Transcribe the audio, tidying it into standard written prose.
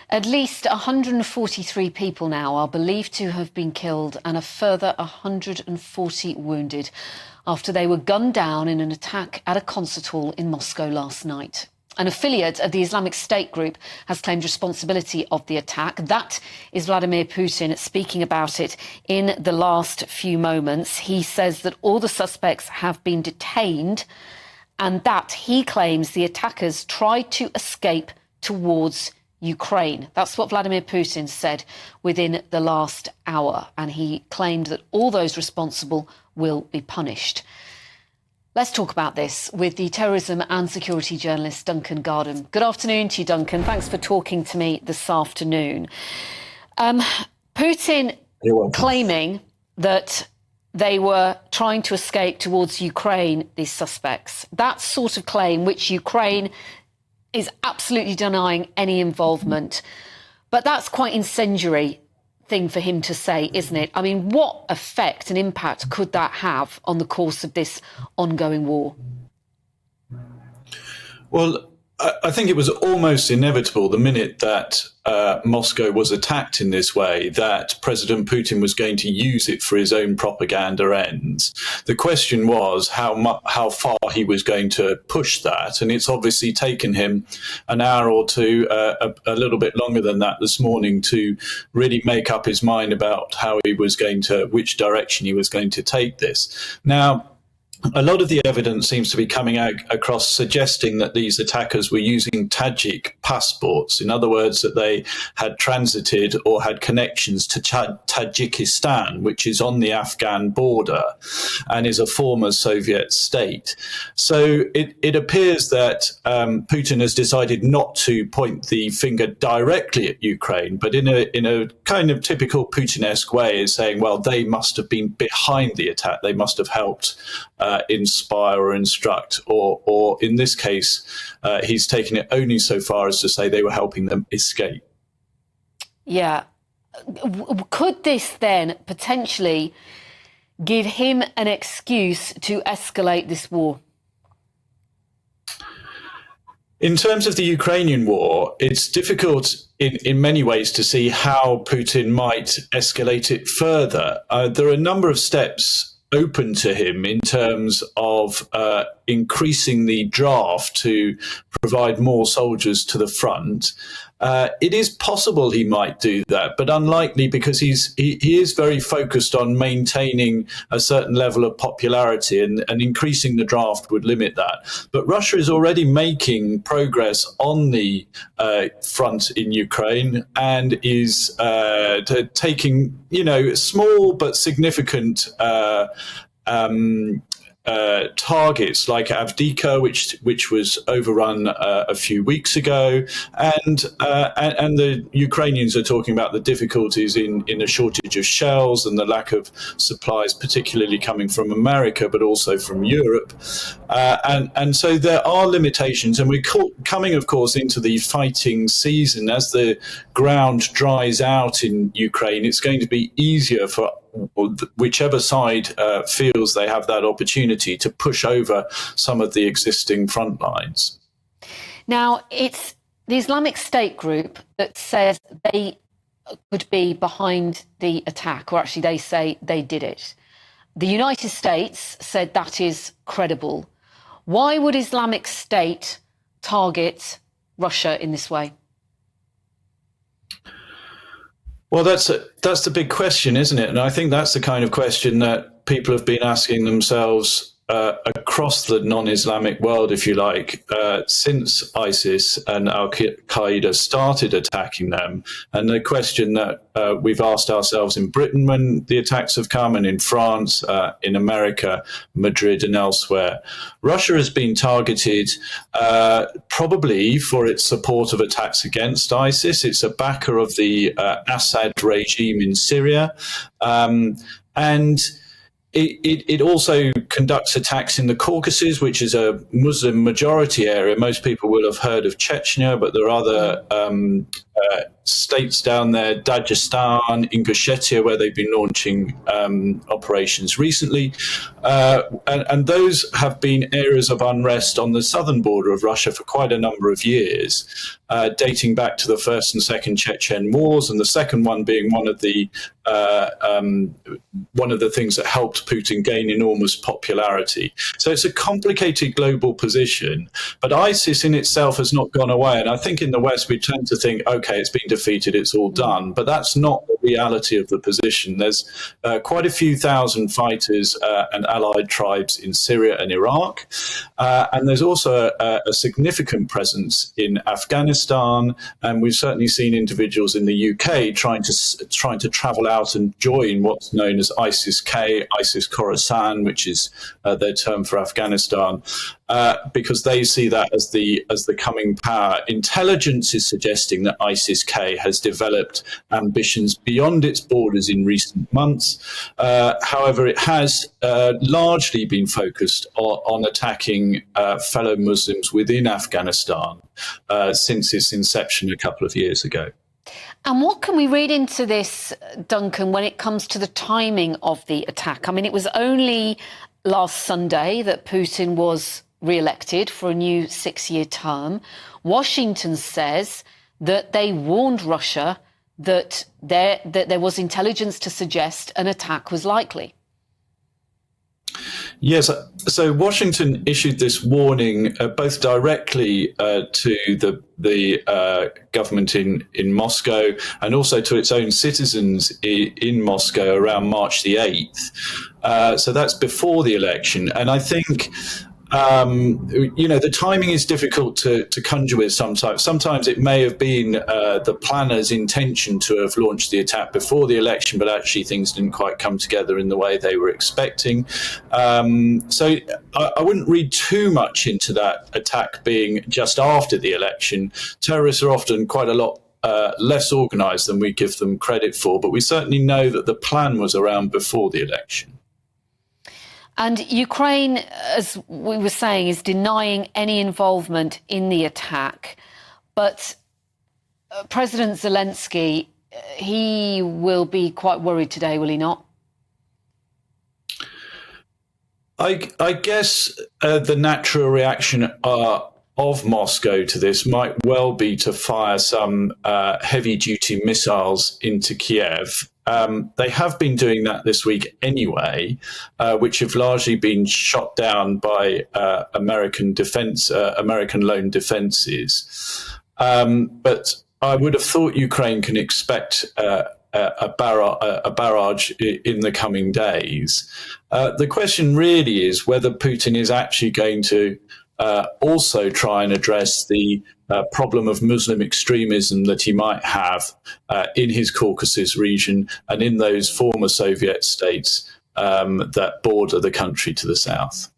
At least 143 people now are believed to have been killed and a further 140 wounded after they were gunned down in an attack at a concert hall in Moscow last night. An affiliate of the Islamic State group has claimed responsibility of the attack. That is Vladimir Putin speaking about it in the last few moments. He says that all the suspects have been detained and that he claims the attackers tried to escape towards Ukraine. That's what Vladimir Putin said within the last hour, and he claimed that all those responsible will be punished. Let's talk about this with the terrorism and security journalist Duncan Gardham. Good afternoon to you, Duncan. Thanks for talking to me this afternoon. Putin claiming that they were trying to escape towards Ukraine, these suspects. That sort of claim, which Ukraine is absolutely denying any involvement. But that's quite incendiary thing for him to say, isn't it? I mean, what effect and impact could that have on the course of this ongoing war? Well, I think it was almost inevitable the minute that Moscow was attacked in this way that President Putin was going to use it for his own propaganda ends. The question was how far he was going to push that, and it's obviously taken him an hour or two, a little bit longer than that this morning, to really make up his mind about which direction he was going to take this. Now, a lot of the evidence seems to be coming out across suggesting that these attackers were using Tajik passports. In other words, that they had transited or had connections to Tajikistan, which is on the Afghan border and is a former Soviet state. So it appears that Putin has decided not to point the finger directly at Ukraine, but in a kind of typical Putin-esque way is saying, well, they must have been behind the attack. They must have helped inspire or instruct, or in this case, he's taken it only so far as to say they were helping them escape. Yeah. Could this then potentially give him an excuse to escalate this war? In terms of the Ukrainian war, it's difficult in many ways to see how Putin might escalate it further. There are a number of steps open to him in terms of increasing the draft to provide more soldiers to the front. It is possible he might do that, but unlikely, because he is very focused on maintaining a certain level of popularity, and increasing the draft would limit that. But Russia is already making progress on the front in Ukraine and is taking, small but significant targets like Avdiivka, which was overrun a few weeks ago, and the Ukrainians are talking about the difficulties in a shortage of shells and the lack of supplies, particularly coming from America, but also from Europe, and so there are limitations, and we're coming, of course, into the fighting season. As the ground dries out in Ukraine, it's going to be easier for whichever side feels they have that opportunity to push over some of the existing front lines. Now, it's the Islamic State group that says they could be behind the attack, or actually they say they did it. The United States said that is credible. Why would Islamic State target Russia in this way? Well, that's the big question, isn't it? And I think that's the kind of question that people have been asking themselves across the non-Islamic world, if you like, since ISIS and Al-Qaeda started attacking them. And the question that we've asked ourselves in Britain when the attacks have come, and in France, in America, Madrid and elsewhere, Russia has been targeted probably for its support of attacks against ISIS. It's a backer of the Assad regime in Syria. And it also conducts attacks in the Caucasus, which is a Muslim majority area. Most people will have heard of Chechnya, but there are other states down there, Dagestan, Ingushetia, where they've been launching operations recently. And those have been areas of unrest on the southern border of Russia for quite a number of years, dating back to the First and Second Chechen Wars, and the second one being one of the things that helped Putin gain enormous popularity. So it's a complicated global position, but ISIS in itself has not gone away. And I think in the West, we tend to think, okay, it's been defeated, it's all done. But that's not the reality of the position. There's quite a few thousand fighters and allied tribes in Syria and Iraq. And there's also a significant presence in Afghanistan. And we've certainly seen individuals in the UK trying to travel out and join what's known as ISIS-K, ISIS Khorasan, which is their term for Afghanistan, because they see that as the coming power. Intelligence is suggesting that ISIS-K has developed ambitions beyond its borders in recent months. However, it has largely been focused on attacking fellow Muslims within Afghanistan since its inception a couple of years ago. And what can we read into this, Duncan, when it comes to the timing of the attack? I mean, it was only last Sunday that Putin was re-elected for a new 6-year term. Washington says that they warned Russia that there was intelligence to suggest an attack was likely. Yes, so Washington issued this warning both directly to the government in Moscow and also to its own citizens in Moscow around March the 8th. So that's before the election. And I think the timing is difficult to conjure with sometimes. Sometimes it may have been the planner's intention to have launched the attack before the election, but actually things didn't quite come together in the way they were expecting. So I wouldn't read too much into that attack being just after the election. Terrorists are often quite a lot less organised than we give them credit for, but we certainly know that the plan was around before the election. And Ukraine, as we were saying, is denying any involvement in the attack. But President Zelensky, he will be quite worried today, will he not? I guess the natural reaction of Moscow to this might well be to fire some heavy-duty missiles into Kiev. They have been doing that this week anyway, which have largely been shot down by American loan defenses. But I would have thought Ukraine can expect a barrage in the coming days. The question really is whether Putin is actually going to also try and address the problem of Muslim extremism that he might have in his Caucasus region and in those former Soviet states that border the country to the south.